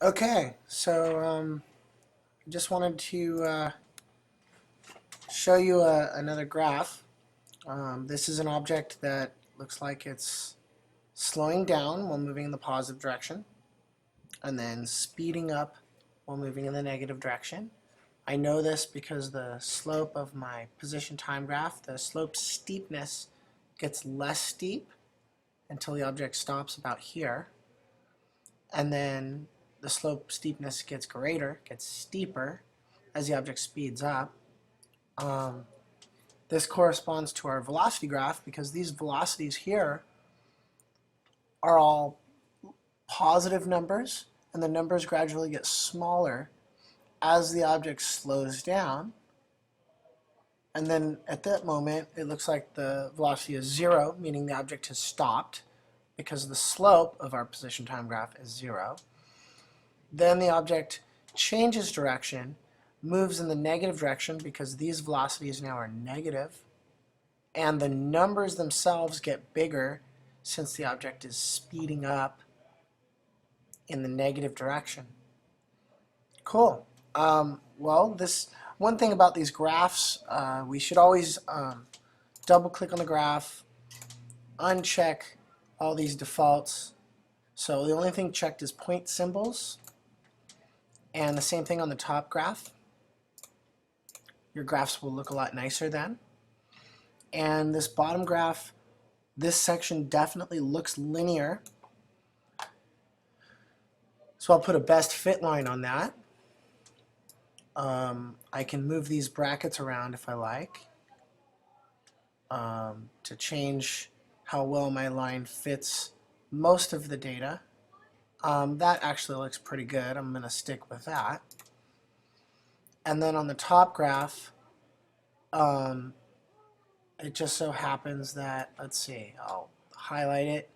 Okay, so just wanted to show you another graph. This is an object that looks like it's slowing down while moving in the positive direction, and then speeding up while moving in the negative direction. I know this because the slope of my position time graph, the slope steepness gets less steep until the object stops about here, and then the slope steepness gets greater, gets steeper as the object speeds up. Um, this corresponds to our velocity graph because these velocities here are all positive numbers, and the numbers gradually get smaller as the object slows down. And then at that moment, it looks like the velocity is 0, meaning the object has stopped because the slope of our position time graph is 0. Then the object changes direction, moves in the negative direction because these velocities now are negative, and the numbers themselves get bigger since the object is speeding up in the negative direction. Cool. Well, this one thing about these graphs, we should always double click on the graph, uncheck all these defaults. So the only thing checked is point symbols, and the same thing on the top graph. Your graphs will look a lot nicer then. And this bottom graph, this section definitely looks linear. So I'll put a best fit line on that. I can move these brackets around if I like to change how well my line fits most of the data. That actually looks pretty good. I'm going to stick with that. And then on the top graph, it just so happens that, let's see, I'll highlight it.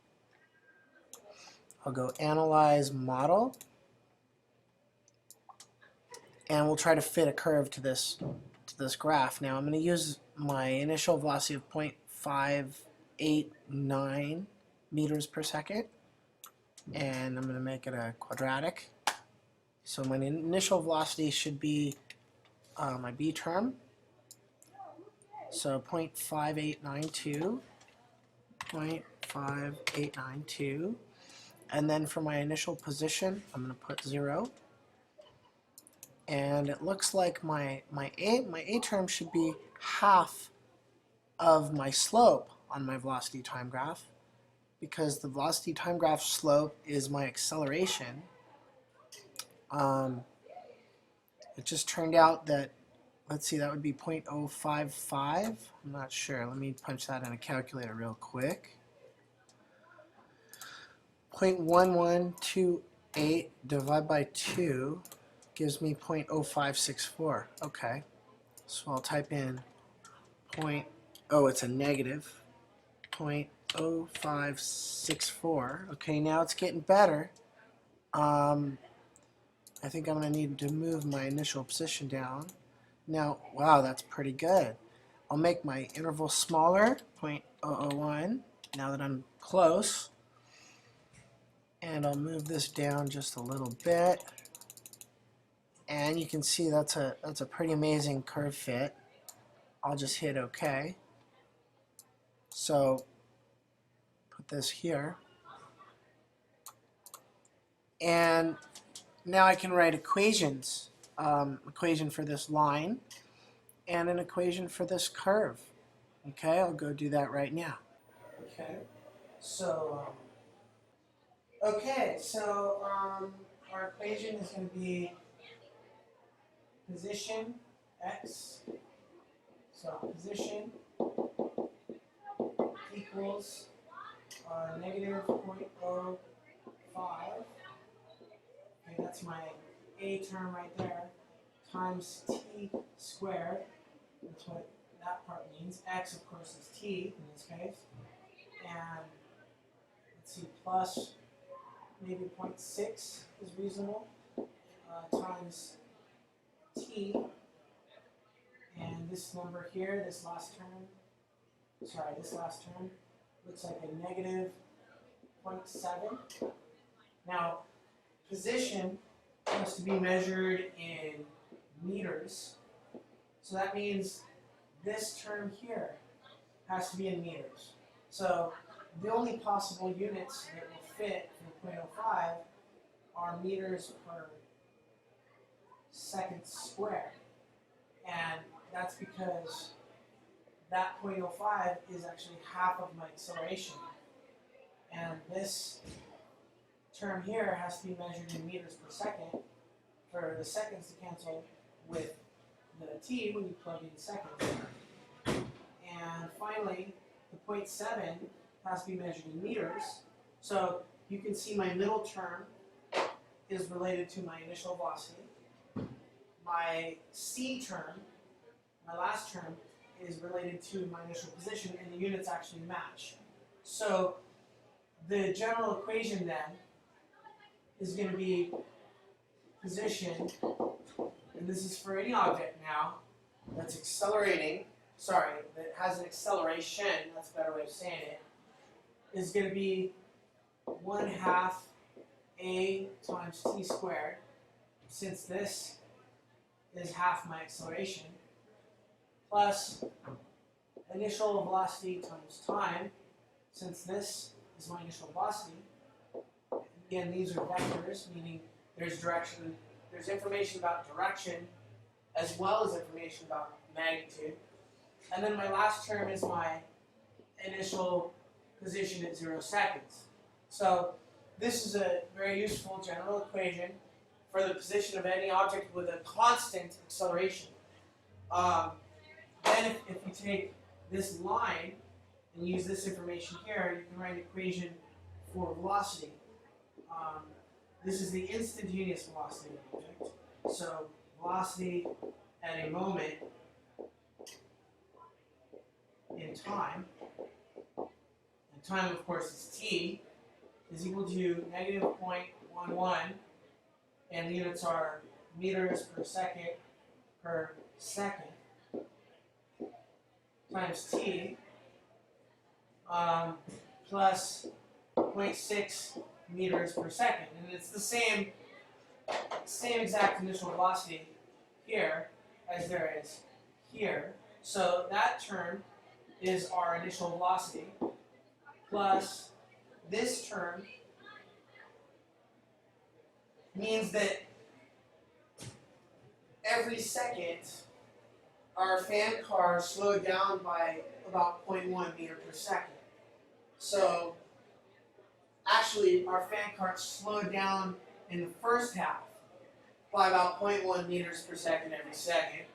I'll go Analyze Model, and we'll try to fit a curve to this graph. Now I'm going to use my initial velocity of 0.589 meters per second, and I'm going to make it a quadratic. So my initial velocity should be my b term. So 0.5892, 0.5892, and then for my initial position, I'm going to put 0. And it looks like my a term should be half of my slope on my velocity time graph, because the velocity time graph slope is my acceleration. It just turned out that, let's see, that would be 0.055. I'm not sure. Let me punch that in a calculator real quick. 0.1128 divided by 2 gives me 0.0564. Okay. So I'll type in it's a negative 0.0564. Okay, now it's getting better. I think I'm going to need to move my initial position down. Now, wow, that's pretty good. I'll make my interval smaller, 0.001, now that I'm close. And I'll move this down just a little bit. And you can see that's a pretty amazing curve fit. I'll just hit OK. So put this here. And now I can write equations. Equation for this line and an equation for this curve. Okay, I'll go do that right now. Okay, so our equation is going to be position x. So position equals negative 0.05. Okay, that's my a term right there, times t squared. That's what that part means. X, of course, is t in this case. And let's see, plus maybe 0.6 is reasonable, times t. And this number here, this last term, looks like a negative 0.7. Now, position has to be measured in meters. So that means this term here has to be in meters. So the only possible units that will fit in 0.05 are meters per second squared. And that's because that 0.05 is actually half of my acceleration. And this term here has to be measured in meters per second for the seconds to cancel with the t when you plug in seconds. And finally, the 0.7 has to be measured in meters. So you can see my middle term is related to my initial velocity. My c term, my last term, is related to my initial position, and the units actually match. So the general equation then is going to be position, and this is for any object now that's accelerating, that has an acceleration, that's a better way of saying it, is going to be 1/2 a times t squared, since this is half my acceleration, plus initial velocity times time, since this is my initial velocity. Again, these are vectors, meaning there's direction, there's information about direction as well as information about magnitude. And then my last term is my initial position at 0 seconds. So this is a very useful general equation for the position of any object with a constant acceleration. Then if you take this line and use this information here, you can write an equation for velocity. This is the instantaneous velocity of the object. So velocity at a moment in time, and time of course is t, is equal to negative 0.11, and the units are meters per second times t, plus 0.6 meters per second. And it's the same exact initial velocity here as there is here. So that term is our initial velocity, plus this term means that every second our fan car slowed down by about 0.1 meter per second. So actually our fan car slowed down in the first half by about 0.1 meters per second every second.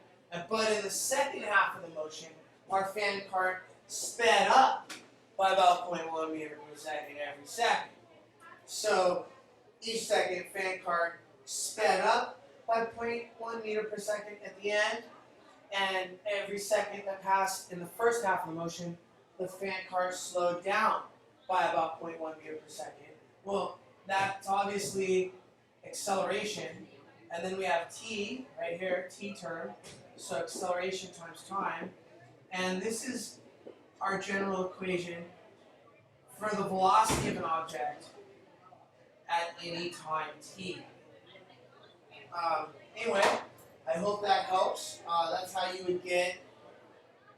But in the second half of the motion, our fan cart sped up by about 0.1 meter per second every second. So each second, fan cart sped up by 0.1 meter per second at the end, and every second that passed in the first half of the motion, the fan cart slowed down by about 0.1 meter per second. Well, that's obviously acceleration, and then we have t right here, t term, so acceleration times time, and this is our general equation for the velocity of an object at any time t. Anyway, I hope that helps. That's how you would get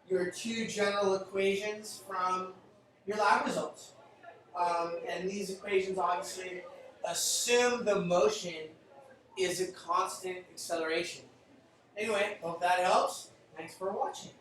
your two general equations from your lab results. And these equations obviously assume the motion is a constant acceleration. Anyway, hope that helps. Thanks for watching.